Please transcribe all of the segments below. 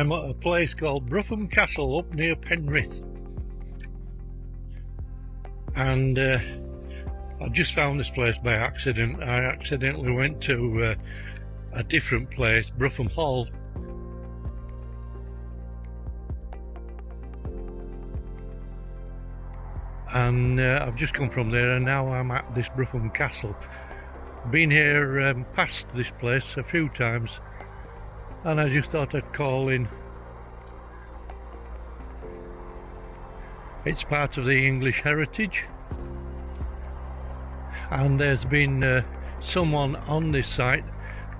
I'm at a place called Brougham Castle up near Penrith, and I just found this place by accident. I accidentally went to a different place, Brougham Hall, and I've just come from there, and now I'm at this Brougham Castle. Been here past this place a few times, and I just thought I'd call in. It's part of the English heritage, and there's been someone on this site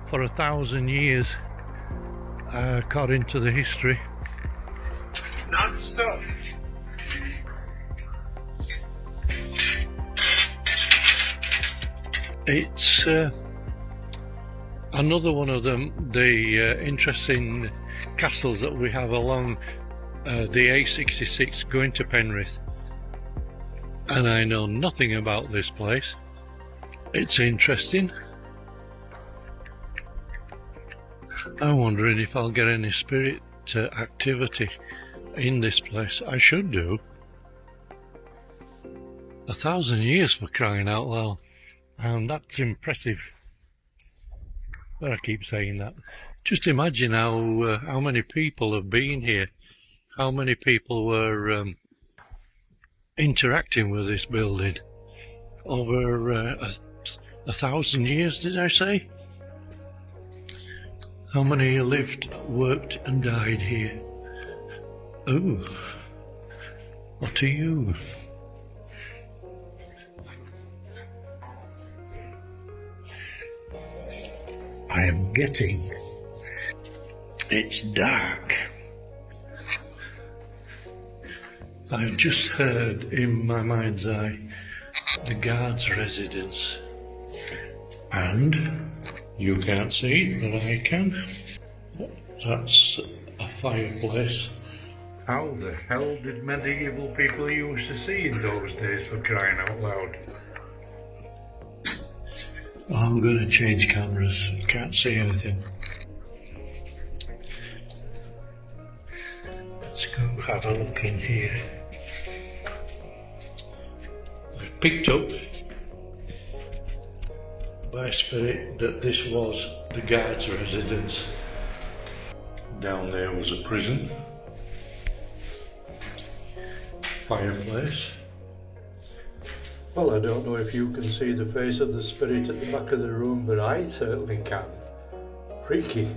for 1,000 years, according to the history. Not so. It's another one of the interesting castles that we have along the A66 going to Penrith, and I know nothing about this place. It's interesting. I'm wondering if I'll get any spirit activity in this place. I should do. 1,000 years, for crying out loud. And that's impressive. But I keep saying that. Just imagine how many people have been here. How many people were interacting with this building over 1,000 years, did I say? How many lived, worked and died here? Oh, what are you? I am getting. It's dark. I've just heard in my mind's eye the guard's residence, and you can't see it, but I can. That's a fireplace. How the hell did medieval people used to see in those days, for crying out loud? Oh, I'm going to change cameras. Can't see anything. Let's go have a look in here. I've picked up by spirit that this was the guard's residence. Down there was a prison. Fireplace. Well, I don't know if you can see the face of the spirit at the back of the room, but I certainly can. Freaky.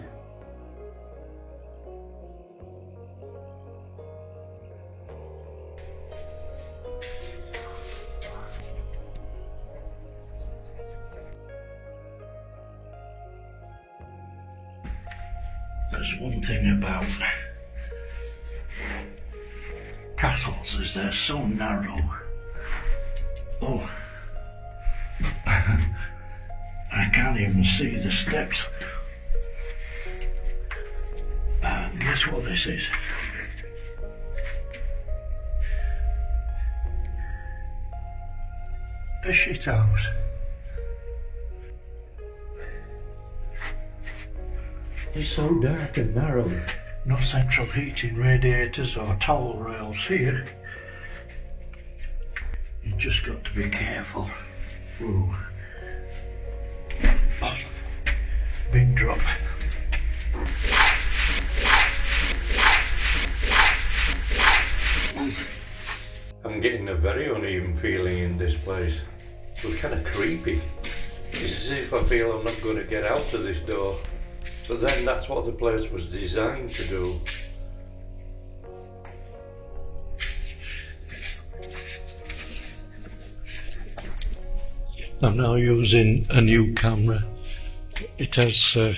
There's one thing about castles, is they're so narrow. Oh, I can't even see the steps. And guess what this is? A shit house. It's so dark and narrow. No central heating, radiators or towel rails here. You just got to be careful. Ooh. Oh, big drop. I'm getting a very uneven feeling in this place. It's kind of creepy. It's as if I feel I'm not going to get out of this door. But then that's what the place was designed to do. I'm now using a new camera. It has a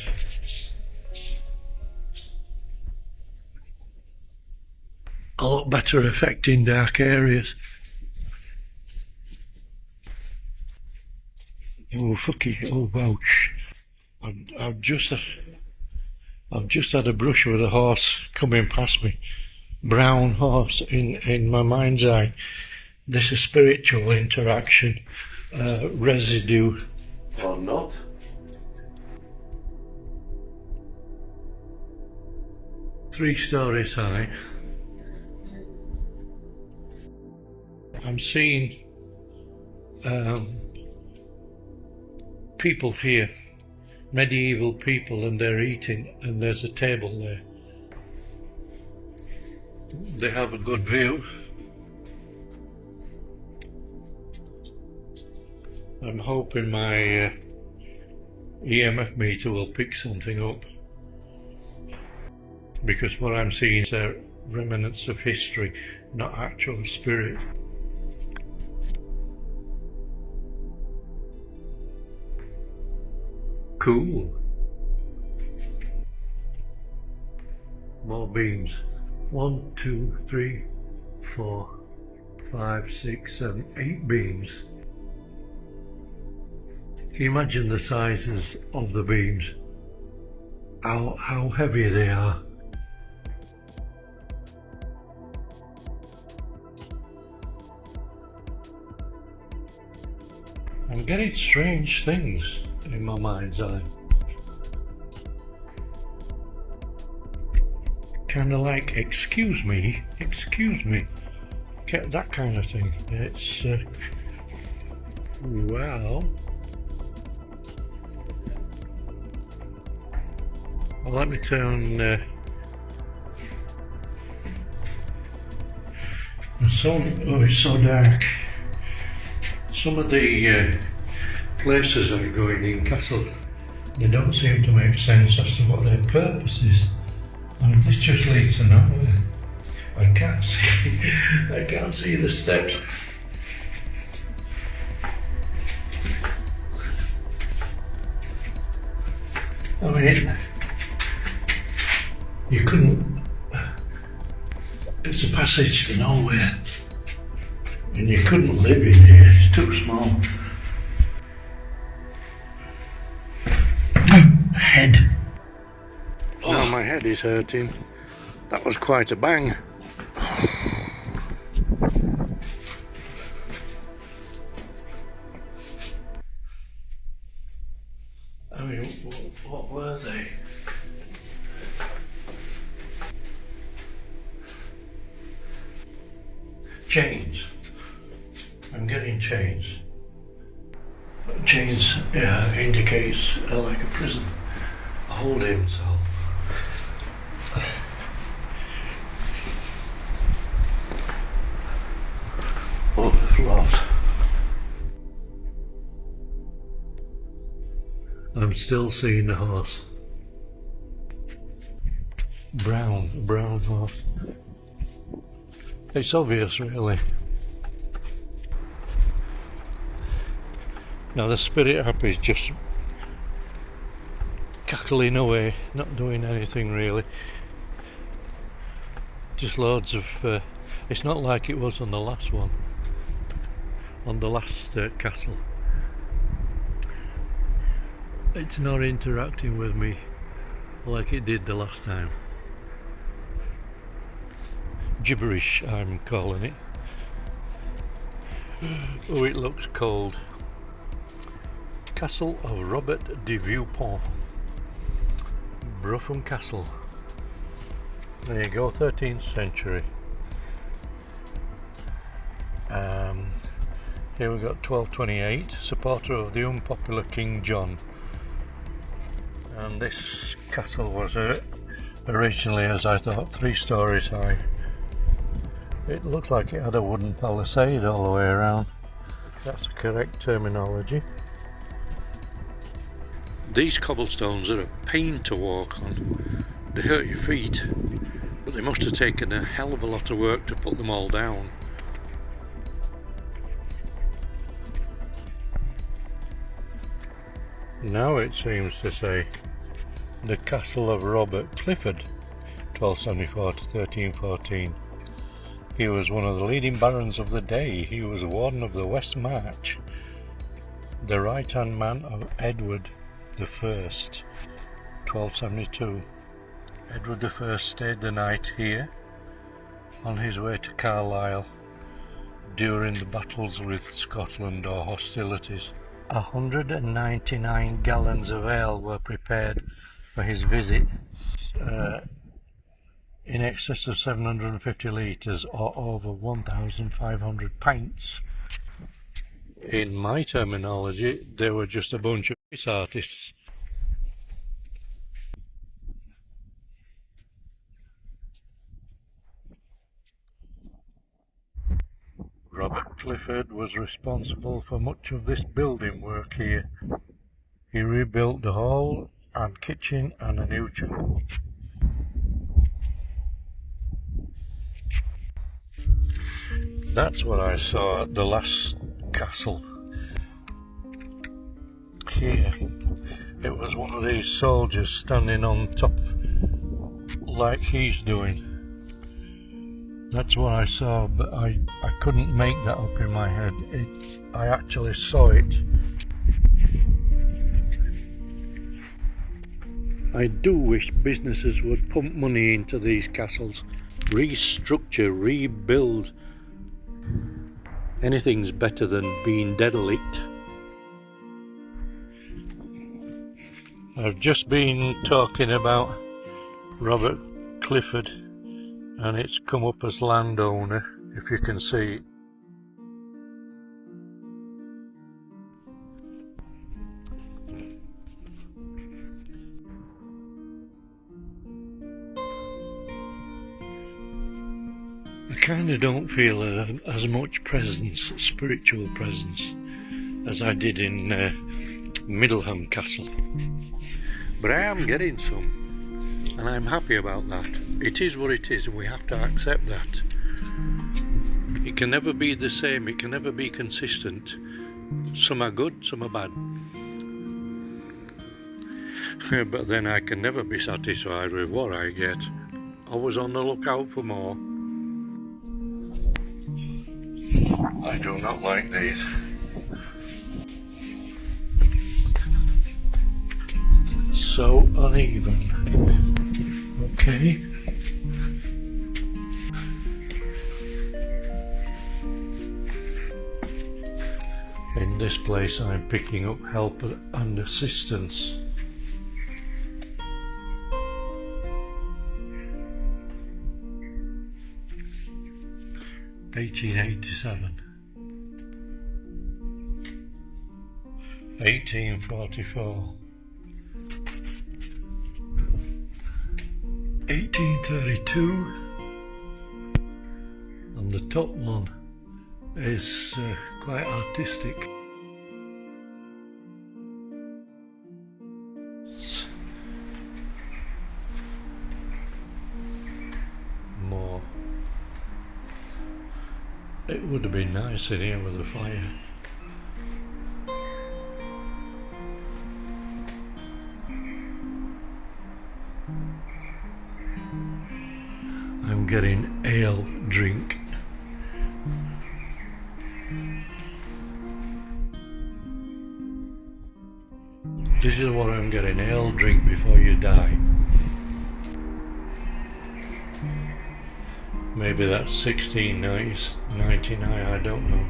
lot better effect in dark areas. Oh fucky! Oh ouch! I've just had a brush with a horse coming past me. Brown horse in my mind's eye. This is spiritual interaction. Residue or not. 3 stories high. I'm seeing people here, medieval people, and they're eating, and there's a table there. They have a good view. I'm hoping my EMF meter will pick something up, because what I'm seeing is remnants of history, not actual spirit. Cool. More beams. 1, 2, 3, 4, 5, 6, 7, 8 beams. Can you imagine the sizes of the beams? How heavy they are. I'm getting strange things in my mind's eye. Kind of like, excuse me, get that kind of thing. It's well, let me turn the sun. Oh, it's so dark. Some of the places I'm going in Castle, they don't seem to make sense as to what their purpose is. I mean, this just leads to nowhere. I can't see the steps. I mean, you couldn't. It's a passage to nowhere, and you couldn't live in here. It's too small. Head. Oh, now my head is hurting. That was quite a bang. I mean, what were they? Chains. I'm getting chains. Chains indicates like a prison, a holding cell. Oh, the floors. I'm still seeing the horse. Brown horse. It's obvious, really. Now the spirit app is just cackling away, not doing anything really. Just loads of. It's not like it was on the last one, on the last castle. It's not interacting with me like it did the last time. Gibberish, I'm calling it. Oh, it looks cold. Castle of Robert de Vieux-Pont, Brougham Castle. There you go, 13th century. Here we've got 1228, supporter of the unpopular King John. And this castle was originally, as I thought, 3 stories high. It looked like it had a wooden palisade all the way around. That's the correct terminology. These cobblestones are a pain to walk on. They hurt your feet, but they must have taken a hell of a lot of work to put them all down. Now it seems to say the Castle of Robert Clifford, 1274 to 1314. He was one of the leading barons of the day. He was warden of the West March, the right-hand man of Edward I, 1272. Edward I stayed the night here on his way to Carlisle during the battles with Scotland or hostilities. 199 gallons of ale were prepared for his visit. in excess of 750 litres or over 1,500 pints. In my terminology, they were just a bunch of piss artists. Robert Clifford was responsible for much of this building work here. He rebuilt the hall and kitchen and a new chapel. That's what I saw at the last castle here. It was one of these soldiers standing on top like he's doing. That's what I saw, but I couldn't make that up in my head. I actually saw it. I do wish businesses would pump money into these castles, restructure, rebuild. Anything's better than being derelict. I've just been talking about Robert Clifford, and it's come up as landowner, if you can see it. I kind of don't feel as much presence, spiritual presence, as I did in Brougham Castle. But I am getting some, and I'm happy about that. It is what it is, and we have to accept that. It can never be the same, it can never be consistent. Some are good, some are bad. But then I can never be satisfied with what I get. Always on the lookout for more. I do not like these. So uneven. Okay. In this place I'm picking up help and assistance. (1887), 1844, 1832, and the top one is quite artistic. More. It would have been nice in here with a fire. I'm getting ale drink. This is what I'm getting, ale drink before you die. Maybe that's 16.99, I don't know.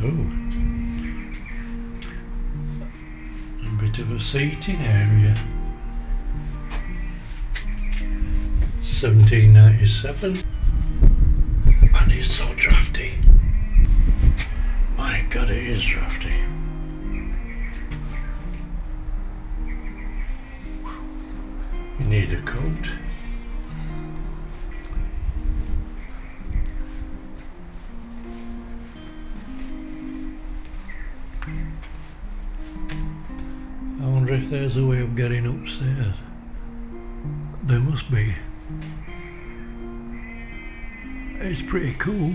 Oh, a bit of a seating area. 1797. And it's so drafty. My God, it is drafty. You need a coat. I wonder if there's a way of getting upstairs. There must be. It's pretty cool.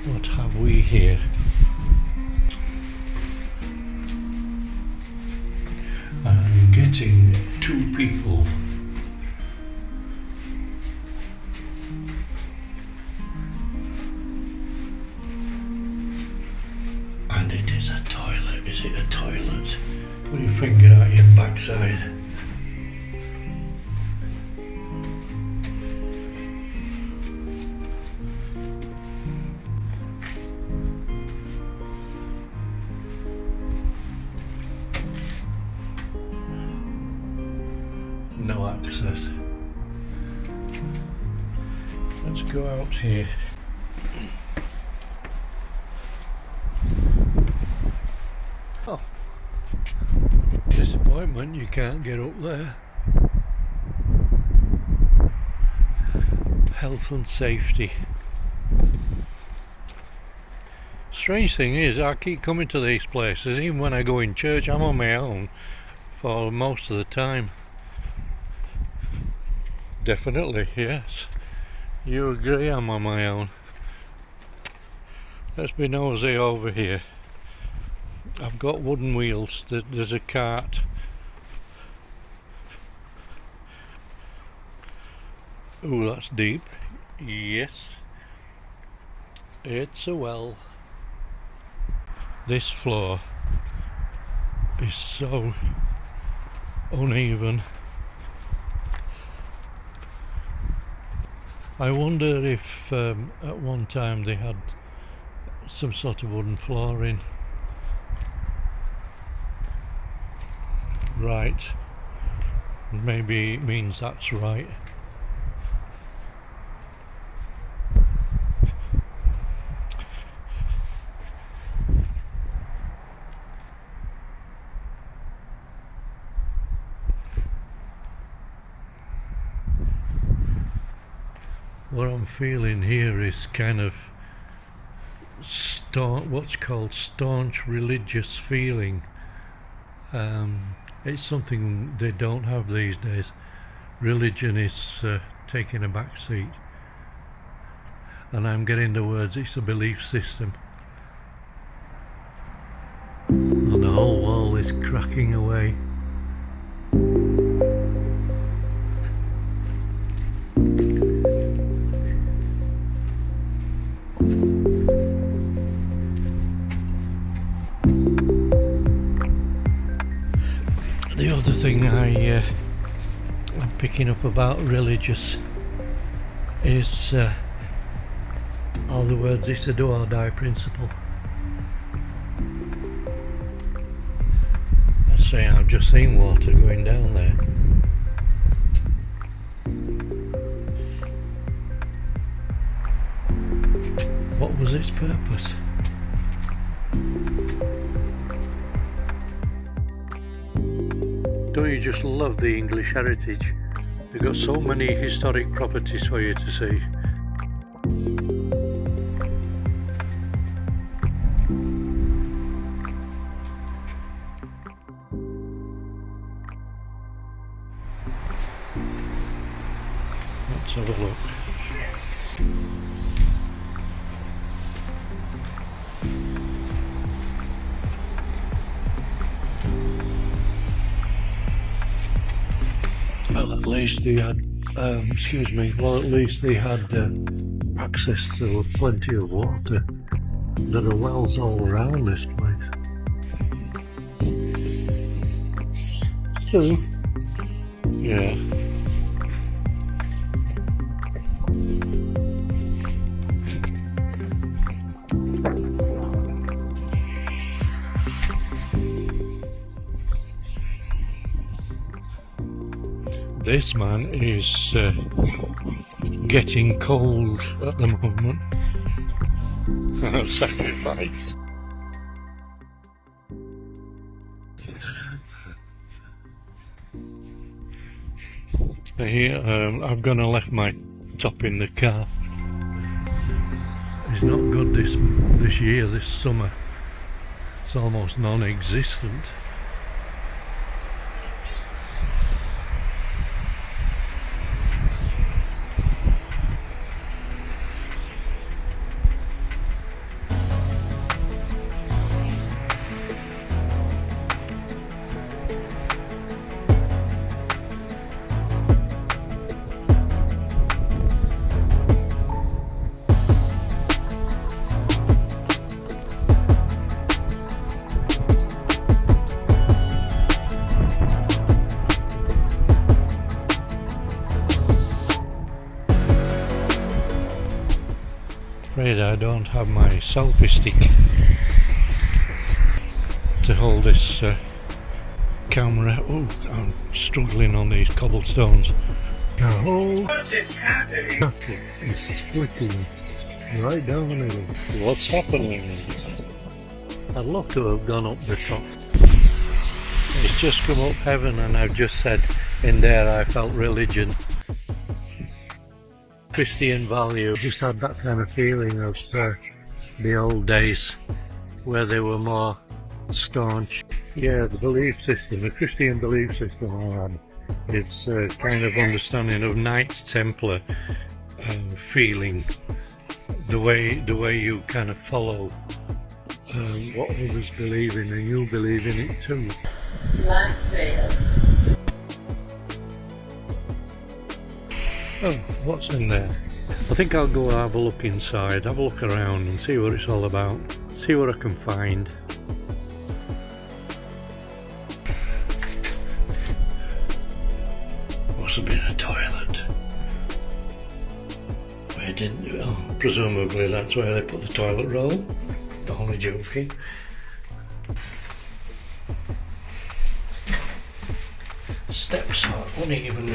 What have we here? I'm getting 2 people. Put your finger out your backside. No access. Let's go out here. Oh, disappointment, you can't get up there. Health and safety. Strange thing is, I keep coming to these places, even when I go in church, I'm on my own for most of the time. Definitely, yes. You agree I'm on my own. Let's be nosy over here. I've got wooden wheels. There's a cart. Ooh, that's deep. Yes. It's a well. This floor is so uneven. I wonder if at one time they had some sort of wooden flooring. Right. Maybe it means that's right. What I'm feeling here is kind of what's called staunch religious feeling. It's something they don't have these days. Religion is taking a back seat. And I'm getting the words, it's a belief system. And the whole wall is cracking away. The other thing I'm picking up about religious is all the words, it's a do or die principle. I say I've just seen water going down there. What was its purpose? Don't you just love the English heritage? They've got so many historic properties for you to see. Let's have a look. Well, at least they had, at least they had access to plenty of water. There are wells all around this place. So, yeah. This man is getting cold at the moment. Sacrifice. Here, I've gone and left my top in the car. It's not good this year, this summer. It's almost non-existent. afraid I don't have my selfie stick to hold this camera. Oh, I'm struggling on these cobblestones. The whole castle is splitting right down the middle. What's happening? I'd love to have gone up the top. It's just come up heaven, and I've just said in there I felt religion. Christian value. Just had that kind of feeling of the old days where they were more staunch. Yeah, the belief system, the Christian belief system I had is kind of understanding of Knights Templar feeling, the way you kind of follow what others believe in, and you believe in it too. Oh, what's in there? I think I'll go have a look inside, have a look around and see what it's all about, see what I can find. Must have been a toilet. Where didn't you? Oh, presumably that's where they put the toilet roll. Only joking. Steps are uneven.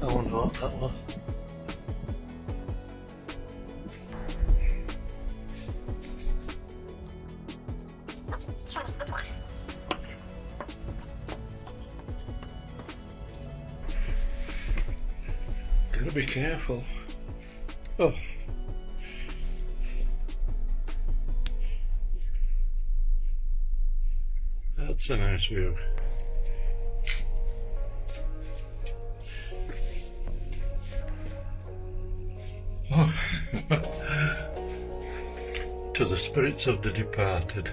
I wonder what that was. Gotta be careful. Oh. That's a nice view. Oh. To the spirits of the departed,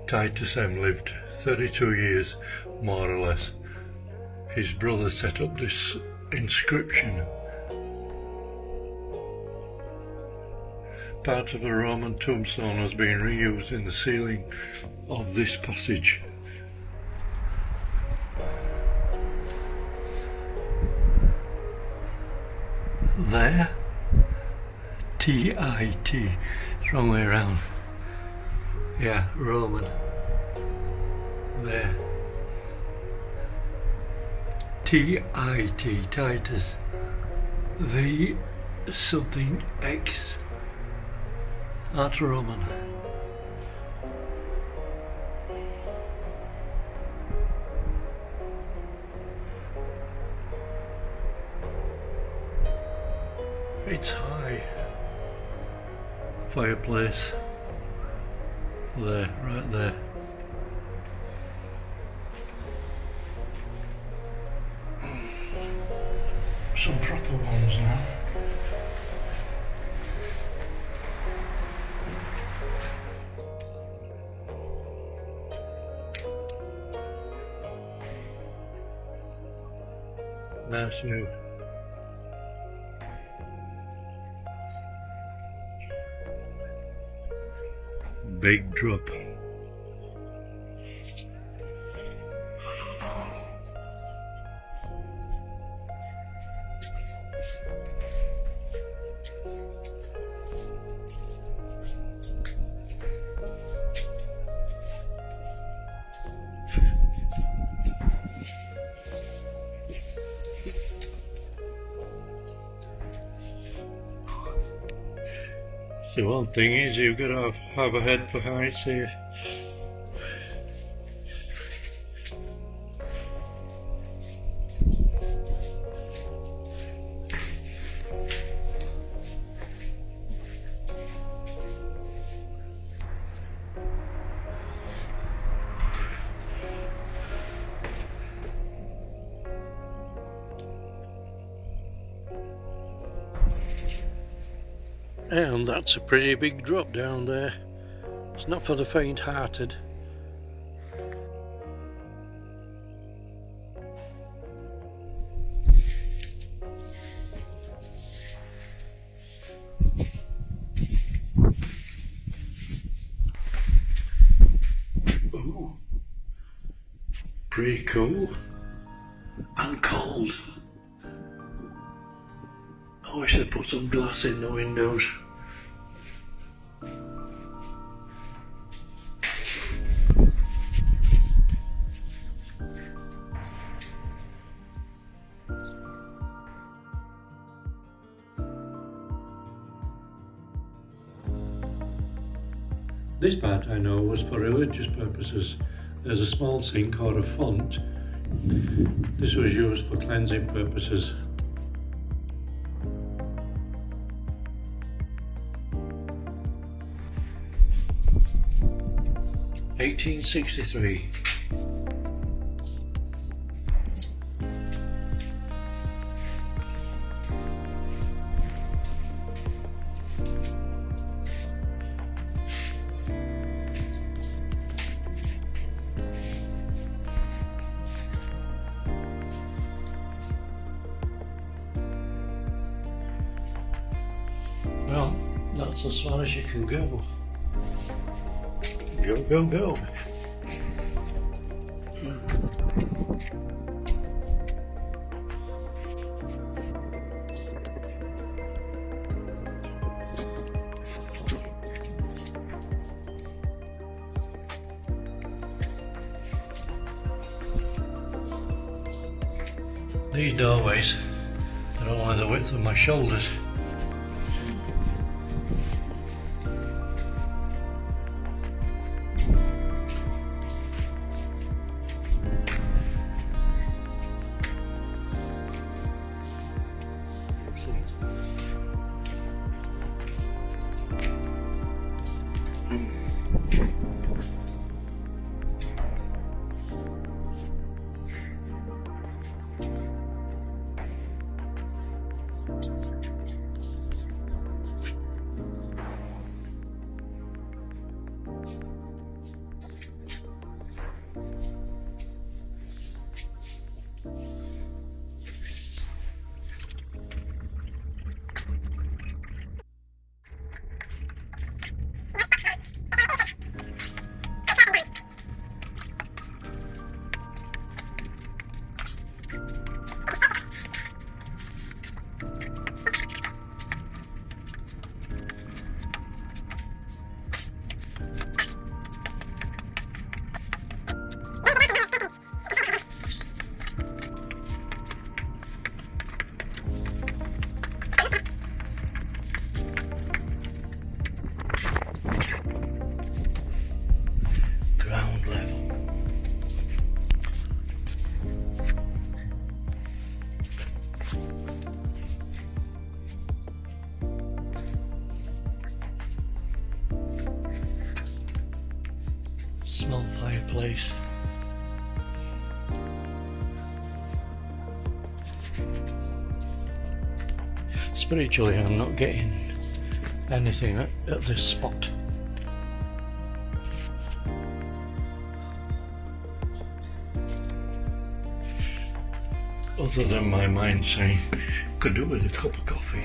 Titus M lived 32 years, more or less. His brother set up this inscription. Part of a Roman tombstone has been reused in the ceiling of this passage. There, T-I-T, it's wrong way around. Yeah, Roman. There. T-I-T, Titus. V something X. That's Roman. It's high. Fireplace. There, right there. Some proper ones now. Nice move. Big drop. So one thing is you've got to have a head for heights here. And that's a pretty big drop down there. It's not for the faint-hearted. pretty cool and cold. I wish they put some glass in the windows. This part I know was for religious purposes. There's a small sink or a font. This was used for cleansing purposes. (1863). Well, that's as far as you can go. Go, go, go. These doorways are only the width of my shoulders. Small fireplace. Spiritually, I'm not getting anything at this spot. Other than my mind saying, could do with a cup of coffee.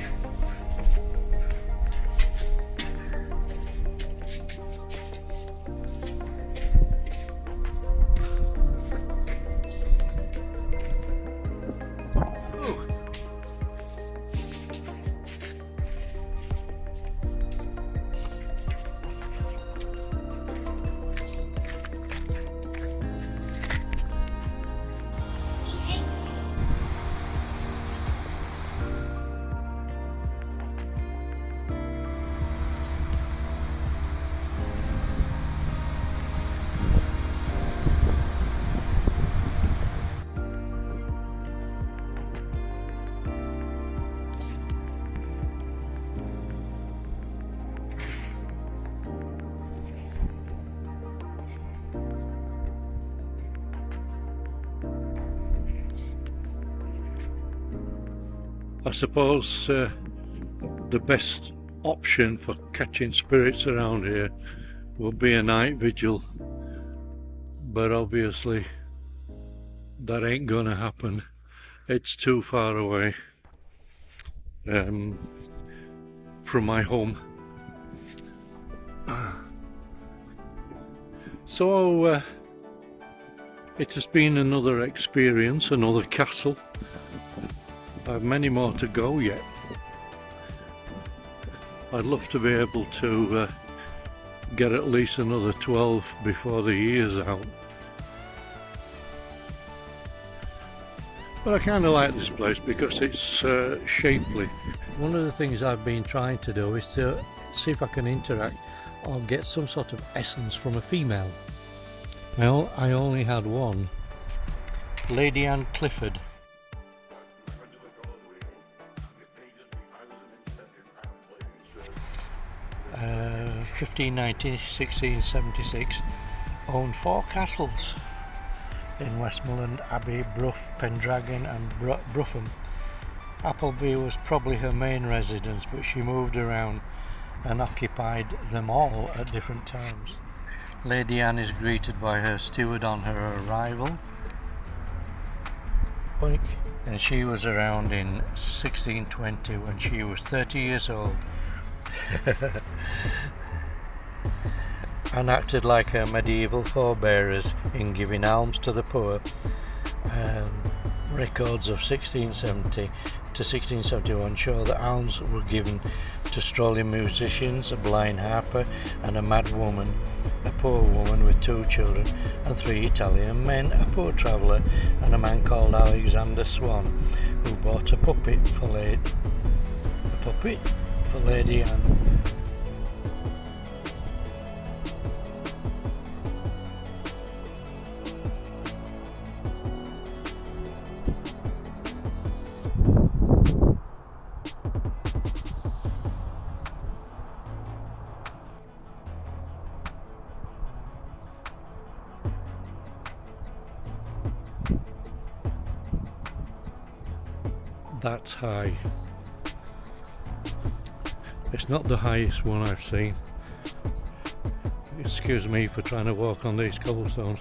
I suppose the best option for catching spirits around here would be a night vigil, but obviously that ain't gonna happen. It's too far away from my home. So It has been another experience, another castle. I have many more to go yet. I'd love to be able to get at least another 12 before the year's out. But I kind of like this place because it's shapely. One of the things I've been trying to do is to see if I can interact or get some sort of essence from a female. Well, I only had one. Lady Anne Clifford. 1590, 1676, owned 4 castles in Westmoreland, Abbey, Brough, Pendragon and Brougham. Appleby was probably her main residence, but she moved around and occupied them all at different times. Lady Anne is greeted by her steward on her arrival. Boink. And she was around in 1620 when she was 30 years old. And acted like her medieval forebearers in giving alms to the poor. Records of 1670 to 1671 show that alms were given to strolling musicians, a blind harper and a mad woman, a poor woman with 2 children and 3 Italian men, a poor traveller and a man called Alexander Swan, who bought a puppet for Lady Anne. That's high. It's not the highest one I've seen. Excuse me for trying to walk on these cobblestones.